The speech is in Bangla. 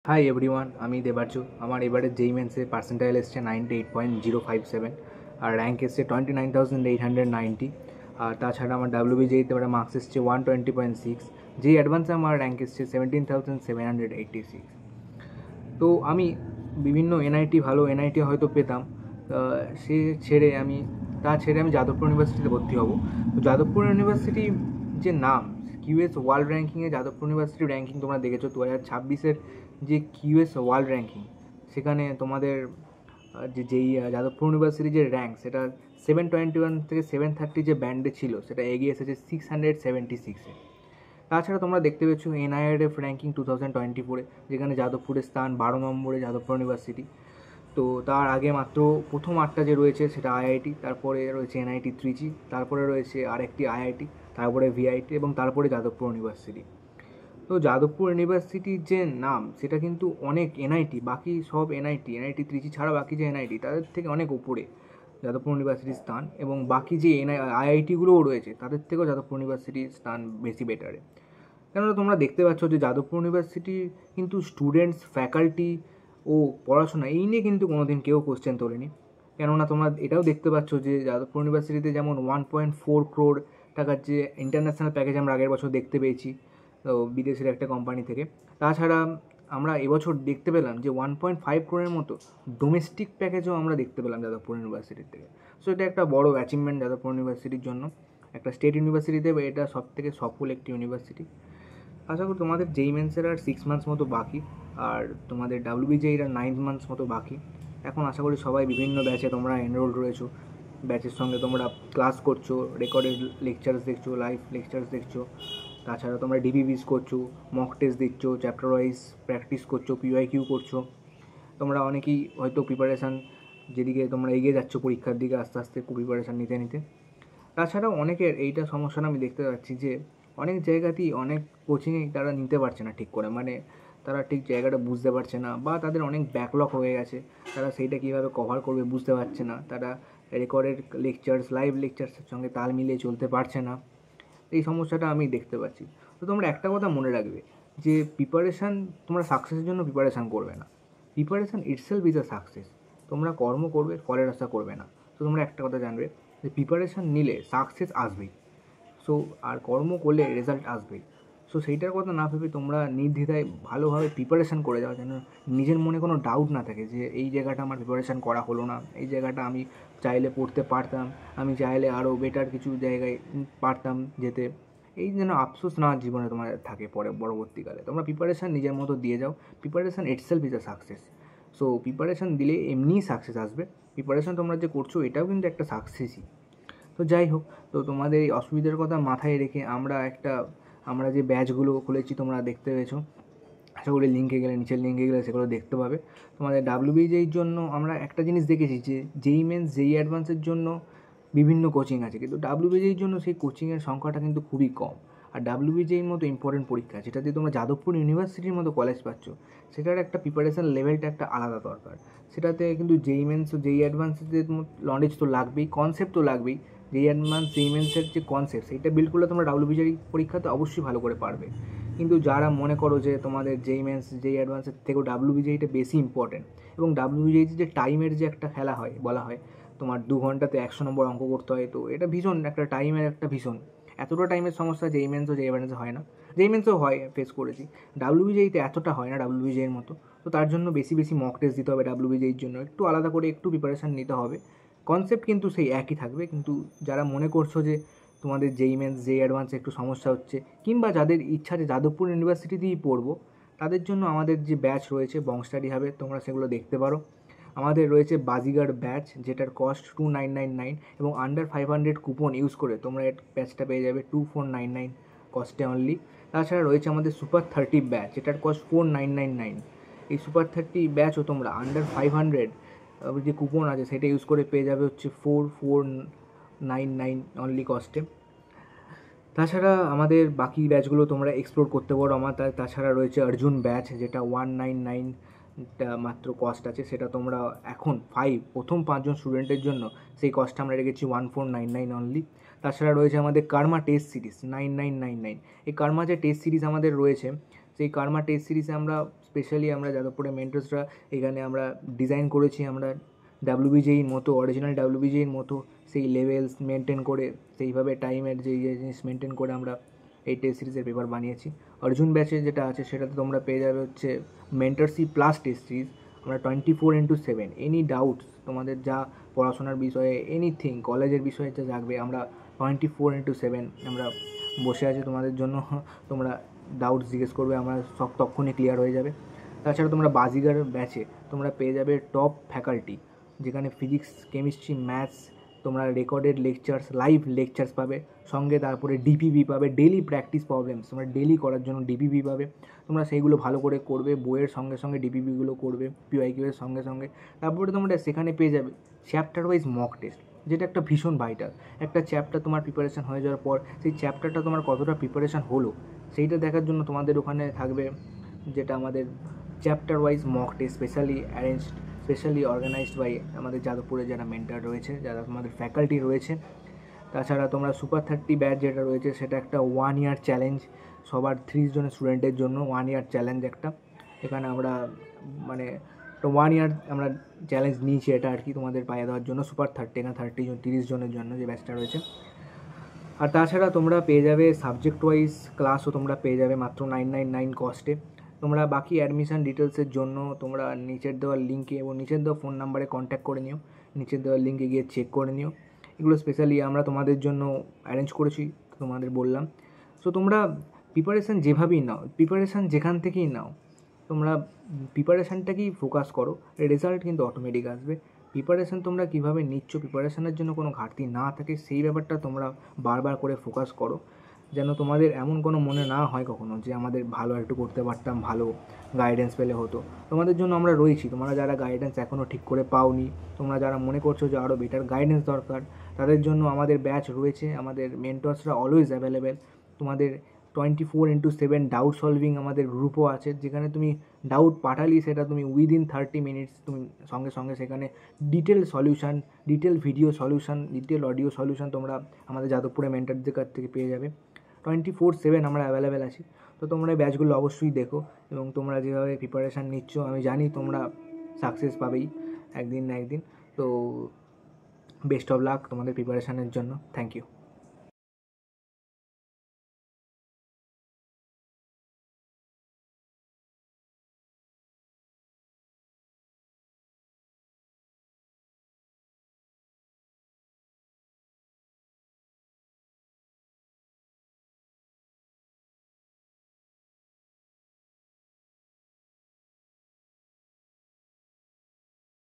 হাই এভরিওয়ান, আমি দেবার্য। আমার এবারে যেই মেন্সে পার্সেন্টাইল এসছে 98.057, আর র্যাঙ্ক এসছে 29,890। আর তাছাড়া আমার ডাব্লিউবিজেইতে এবারে মার্কস এসছে 120.6। যেই অ্যাডভান্সে আমার র্যাঙ্ক এসছে 17,786। তো আমি বিভিন্ন এনআইটি, ভালো এনআইটি হয়তো পেতাম, সে ছেড়ে আমি যাদবপুর ইউনিভার্সিটিতে ভর্তি হব। তো যাদবপুর ইউনিভার্সিটি যে নাম, কিউএস ওয়ার্ল্ড র্যাঙ্কিংয়ে যাদবপুর ইউনিভার্সিটির র্যাঙ্কিং তোমরা দেখেছো 2026-এর যে কিউএস ওয়ার্ল্ড র্যাঙ্কিং, সেখানে তোমাদের যেই যাদবপুর ইউনিভার্সিটির যে র্যাঙ্ক, সেটা 721 থেকে 730 যে ব্যান্ডে ছিল, সেটা এগিয়ে এসেছে 676-এ। তাছাড়া তোমরা দেখতে পেয়েছো এনআইআরএফ র্যাঙ্কিং 2024-এ, যেখানে যাদবপুরের স্থান 12 নম্বরে যাদবপুর ইউনিভার্সিটি। তো তার আগে মাত্র প্রথম 8টা যে রয়েছে সেটা আইআইটি, তারপরে রয়েছে এনআইটি ত্রিচি, তারপরে রয়েছে আরেকটি আইআইটি, তারপরে ভিআইটি এবং তারপরে যাদবপুর ইউনিভার্সিটি। তো যাদবপুর ইউনিভার্সিটির যে নাম, সেটা কিন্তু অনেক এনআইটি, বাকি সব এনআইটি ত্রিচি ছাড়া বাকি যে এনআইটি, তাদের থেকে অনেক উপরে যাদবপুর ইউনিভার্সিটির স্থান, এবং বাকি যে আইআইটিগুলোও রয়েছে তাদের থেকেও যাদবপুর ইউনিভার্সিটির স্থান বেশি বেটারে। কেননা তোমরা দেখতে পাচ্ছ যে যাদবপুর ইউনিভার্সিটি কিন্তু স্টুডেন্টস, ফ্যাকাল্টি ও পড়াশোনা এই নিয়ে কিন্তু কোনোদিন কেউ কোশ্চেন তোলেনি। কেননা তোমরা এটাও দেখতে পাচ্ছ যে যাদবপুর ইউনিভার্সিটিতে যেমন 1.4 crore টাকার যে ইন্টারন্যাশনাল প্যাকেজ আমরা আগের বছর দেখতে পেয়েছি, তো বিদেশের একটা কোম্পানি থেকে। তাছাড়া আমরা এবছর দেখতে পেলাম যে 1.5 crore মতো ডোমেস্টিক প্যাকেজও আমরা দেখতে পেলাম যাদবপুর ইউনিভার্সিটির থেকে। সো এটা একটা বড় অ্যাচিভমেন্ট যাদবপুর ইউনিভার্সিটির জন্য। একটা স্টেট ইউনিভার্সিটিতে এটা সব থেকে সফল একটি ইউনিভার্সিটি। আশা করি তোমাদের যেই মেন্সের আর 6 মান্থস মতো বাকি, আর তোমাদের ডাব্লিউবিজেইর আর 9 মান্থস মতো বাকি। এখন আশা করি সবাই বিভিন্ন ব্যাচে তোমরা এনরোল রয়েছো, ব্যাচের সঙ্গে তোমরা ক্লাস করছো, রেকর্ডেড লেকচার্স দেখছো, লাইভ লেকচার্স দেখছো। তাছাড়া তোমরা ডিবিবিস করছো, মক টেস্ট দিচ্ছ, চ্যাপ্টার ওয়াইজ প্র্যাকটিস করছো, পিওয়াইকিউ করছো। তোমরা অনেকেই হয়তো প্রিপারেশান, যেদিকে তোমরা এগিয়ে যাচ্ছ পরীক্ষার দিকে আস্তে আস্তে প্রিপারেশান নিতে নিতে। তাছাড়াও অনেকের এইটা সমস্যাটা আমি দেখতে পাচ্ছি যে অনেক জায়গাতেই অনেক কোচিংয়ে তারা নিতে পারছে না ঠিক করে, মানে তারা ঠিক জায়গাটা বুঝতে পারছে না, বা তাদের অনেক ব্যাকলগ হয়ে গেছে, তারা সেইটা কীভাবে কভার করবে বুঝতে পারছে না। তারা রেকর্ডেড লেকচার্স, লাইভ লেকচার্সের সঙ্গে তাল মিলিয়ে চলতে পারছে না। এই সমস্যাটা আমি দেখতে পাচ্ছি। তো তোমরা একটা কথা মনে রাখবে যে প্রিপারেশান, তোমরা সাকসেসের জন্য প্রিপারেশান করবে না, preparation itself is a success. তোমরা কর্ম করবে, ফলের আশা করবে না। তো তোমরা একটা কথা জানবে যে প্রিপারেশান নিলে সাকসেস আসবেই। সো আর কর্ম করলে রেজাল্ট আসবেই। সো সেইটার কথা না ভেবে তোমরা নির্দ্বিধায় ভালোভাবে প্রিপারেশান করে যাও, যেন নিজের মনে কোনো ডাউট না থাকে যে এই জায়গাটা আমার প্রিপারেশান করা হলো না, এই জায়গাটা আমি চাইলে পড়তে পারতাম, আমি চাইলে আরও বেটার কিছু জায়গায় পারতাম যেতে। এই যেন আফসোস না জীবনে তোমার থাকে পরবর্তীকালে। তোমরা প্রিপারেশান নিজের মতো দিয়ে যাও। Preparation itself is a success. So preparation দিলে এমনিই সাকসেস আসবে। প্রিপারেশান তোমরা যে করছো এটাও কিন্তু একটা সাকসেসই। তো যাই হোক, তো তোমাদের এই অসুবিধার কথা মাথায় রেখে আমরা যে ব্যাচগুলো খুলেছি তোমরা দেখতে পেয়েছো, আশা করি নিচের লিঙ্কে গেলে সেগুলো দেখতে পাবে। তোমাদের ডাব্লিউবিজের জন্য আমরা একটা জিনিস দেখেছি যে যেই মেন্স, যেই অ্যাডভান্সের জন্য বিভিন্ন কোচিং আছে, কিন্তু ডাব্লিউবিজের জন্য সেই কোচিংয়ের সংখ্যাটা কিন্তু খুবই কম। আর ডাব্লিউবিজের মতো ইম্পর্টেন্ট পরীক্ষা, যেটাতে তোমরা যাদবপুর ইউনিভার্সিটির মতো কলেজ পাচ্ছ, সেটার একটা প্রিপারেশান লেভেলটা একটা আলাদা দরকার। সেটাতে কিন্তু যেই মেন্স ও যেই অ্যাডভান্সের নলেজ তো লাগবেই, কনসেপ্ট তো লাগবেই। যেই অ্যাডভান্স, যেই মেন্সের যে কনসেপ্ট, সেইটা বিল্ড করলে তোমরা ডাব্লিউবিজের পরীক্ষাতে অবশ্যই ভালো করে পারবে। কিন্তু যারা মনে করো যে তোমাদের যেই মেন্স, যেই অ্যাডভান্সের থেকেও ডাব্লিউবিজেইটা বেশি ইম্পর্টেন্ট, এবং ডাব্লিউবিজেই যে টাইমের যে একটা খেলা হয়, বলা হয় তোমার 2 ঘন্টাতে 100 নম্বর অঙ্ক করতে হয়, তো এটা ভীষণ একটা টাইমের একটা ভীষণ, এতটা টাইমের সমস্যা যেই মেন্সও যেই অ্যাডভান্সে হয় না। যেই মেন্সও হয়, ফেস করেছি, ডাব্লিউবিজেইতে এতটা হয় না ডাব্লিউবিজেইয়ের মতো। তো তার জন্য বেশি বেশি মক টেস্ট দিতে হবে ডাব্লিউবিজেইয়ের জন্য, একটু আলাদা করে একটু প্রিপারেশান নিতে হবে। কনসেপ্ট কিন্তু সেই একই থাকবে। কিন্তু যারা মনে করছো যে তোমাদের যেই মেন্স, যেই অ্যাডভান্সে একটু সমস্যা হচ্ছে, কিংবা যাদের ইচ্ছা যে যাদবপুর ইউনিভার্সিটিতেই পড়বো, তাদের জন্য আমাদের যে ব্যাচ রয়েছে বং স্টাডি হাবে, তোমরা সেগুলো দেখতে পারো। আমাদের রয়েছে বাজিগার ব্যাচ, যেটার কস্ট 2999, এবং আন্ডার 500 কুপন ইউজ করে তোমরা এই ব্যাচটা পেয়ে যাবে 2499 কস্টে অনলি। তাছাড়া রয়েছে আমাদের সুপার 30 ব্যাচ, যেটার কস্ট 4999। এই সুপার 30 ব্যাচও তোমরা আন্ডার 500 যে কুপন আছে সেটা ইউজ করে পেয়ে যাবে হচ্ছে 4499 অনলি কস্টে। তাছাড়া আমাদের বাকি ব্যাচগুলো তোমরা এক্সপ্লোর করতে পারো আমার। তাছাড়া রয়েছে অর্জুন ব্যাচ, যেটা 199 মাত্র কস্ট আছে, সেটা তোমরা এখন প্রথম 5জন স্টুডেন্টের জন্য সেই কস্টটা আমরা রেখেছি 1499 অনলি। তাছাড়া রয়েছে আমাদের কার্মা টেস্ট সিরিজ 9999। এই কার্মা যে টেস্ট সিরিজ আমাদের রয়েছে, সেই কার্মা টেস্ট সিরিজে আমরা স্পেশালি আমরা যাদবপুরে মেন্টরসরা এখানে আমরা ডিজাইন করেছি আমরা ডাব্লিউবিজেইর মতো, অরিজিনাল ডাব্লিউবিজেইর মতো সেই লেভেলস মেনটেন করে, সেইভাবে টাইমের যে জিনিস মেনটেন করে আমরা এই টেস্ট সিরিজের পেপার বানিয়েছি। অর্জুন ব্যাচে যেটা আছে সেটাতে তোমরা পেয়ে যাবে হচ্ছে মেন্টরশিপ প্লাস টেস্ট সিরিজ। আমরা 24/7 এনি ডাউটস তোমাদের যা পড়াশোনার বিষয়ে এনিথিং কলেজের বিষয়ে যা জাগবে, আমরা 24/7 আমরা বসে আছি তোমাদের জন্য। তোমরা ডাউটস জিজ্ঞেস করবে, আমরা সব তক্ষণই ক্লিয়ার হয়ে যাবে। তাছাড়া তোমরা বাজিগার ব্যাচে তোমরা পেয়ে যাবে টপ ফ্যাকাল্টি, যেখানে ফিজিক্স, কেমিস্ট্রি, ম্যাথস তোমরা রেকর্ডেড লেকচার্স, লাইভ লেকচার্স পাবে, সঙ্গে তারপরে ডিপিবি পাবে, ডেলি প্র্যাকটিস প্রবলেমস তোমরা ডেলি করার জন্য ডিপিবি পাবে। তোমরা সেইগুলো ভালো করে করবে, বইয়ের সঙ্গে সঙ্গে ডিপিবিগুলো করবে, পিওয়াইকিউ এর সঙ্গে সঙ্গে। তারপরে তোমরা সেখানে পেয়ে যাবে চ্যাপ্টার ওয়াইজ মক টেস্ট, যেটা একটা ভীষণ ভাইটাল। একটা চ্যাপ্টার তোমার প্রিপারেশান হয়ে যাওয়ার পর সেই চ্যাপ্টারটা তোমার কতটা প্রিপারেশান হলো সেইটা দেখার জন্য তোমাদের ওখানে থাকবে যেটা আমাদের chapter wise mock test, specially organised by আমাদের যাদবপুরে যারা মেন্টার রয়েছে, যারা তোমাদের ফ্যাকাল্টি রয়েছে। তাছাড়া তোমরা সুপার 30 ব্যাচ যেটা রয়েছে সেটা একটা 1 ইয়ার চ্যালেঞ্জ, সবার 30 জন স্টুডেন্টের জন্য 1 ইয়ার চ্যালেঞ্জ একটা। এখানে আমরা মানে 1 ইয়ার আমরা চ্যালেঞ্জ নিয়েছি এটা আর কি তোমাদের পাইয়ে দেওয়ার জন্য সুপার 30, এখানে 30 জনের জন্য যে ব্যাচটা রয়েছে। আর তাছাড়া তোমরা পেয়ে যাবে সাবজেক্ট ওয়াইজ ক্লাসও তোমরা পেয়ে যাবে মাত্র 999 কস্টে। তোমরা বাকি অ্যাডমিশান ডিটেলসের জন্য তোমরা নিচের দেওয়ার লিঙ্কে এবং নিচের দেওয়া ফোন নাম্বারে কন্ট্যাক্ট করে নিও, নিচের দেওয়ার লিঙ্কে গিয়ে চেক করে নিও। এগুলো স্পেশালি আমরা তোমাদের জন্য অ্যারেঞ্জ করেছি, তোমাদের বললাম। সো তোমরা প্রিপারেশান যেভাবেই নাও, প্রিপারেশান যেখান থেকেই নাও, তোমরা প্রিপারেশানটাকেই ফোকাস করো, রেজাল্ট কিন্তু অটোমেটিক আসবে। প্রিপারেশান তোমরা কীভাবে নিচ্ছ, প্রিপারেশানের জন্য কোনো ঘাটতি না থাকে সেই ব্যাপারটা তোমরা বারবার করে ফোকাস করো, যেন তোমাদের এমন কোনো মনে না হয় কখনো যে আমাদের ভালো একটু করতে পারতাম, ভালো গাইডেন্স পেলে হতো। তোমাদের জন্য আমরা রয়েছি, তোমরা যারা গাইডেন্স এখনও ঠিক করে পাওনি, তোমরা যারা মনে করছো যে আরও বেটার গাইডেন্স দরকার, তাদের জন্য আমাদের ব্যাচ রয়েছে, আমাদের মেন্টরসরা অলওয়েজ অ্যাভেলেবেল। তোমাদের 24/7 ডাউট সলভিং আমাদের গ্রুপও আছে, যেখানে তুমি ডাউট পাঠালি সেটা তুমি উইদিন 30 মিনিটস তুমি সঙ্গে সঙ্গে সেখানে detail solution, detail video solution, detail audio solution তোমরা আমাদের যাদবপুরে মেন্টরদের কাছ থেকে পেয়ে যাবে। 24/7 আমরা অ্যাভেলেবেল আছি। তো তোমরা এই ব্যাচগুলো অবশ্যই দেখো, এবং তোমরা যেভাবে প্রিপারেশান নিচ্ছ আমি জানি তোমরা সাকসেস পাবেই একদিন না একদিন। তো বেস্ট অফ লাক তোমাদের প্রিপারেশানের জন্য। Thank you.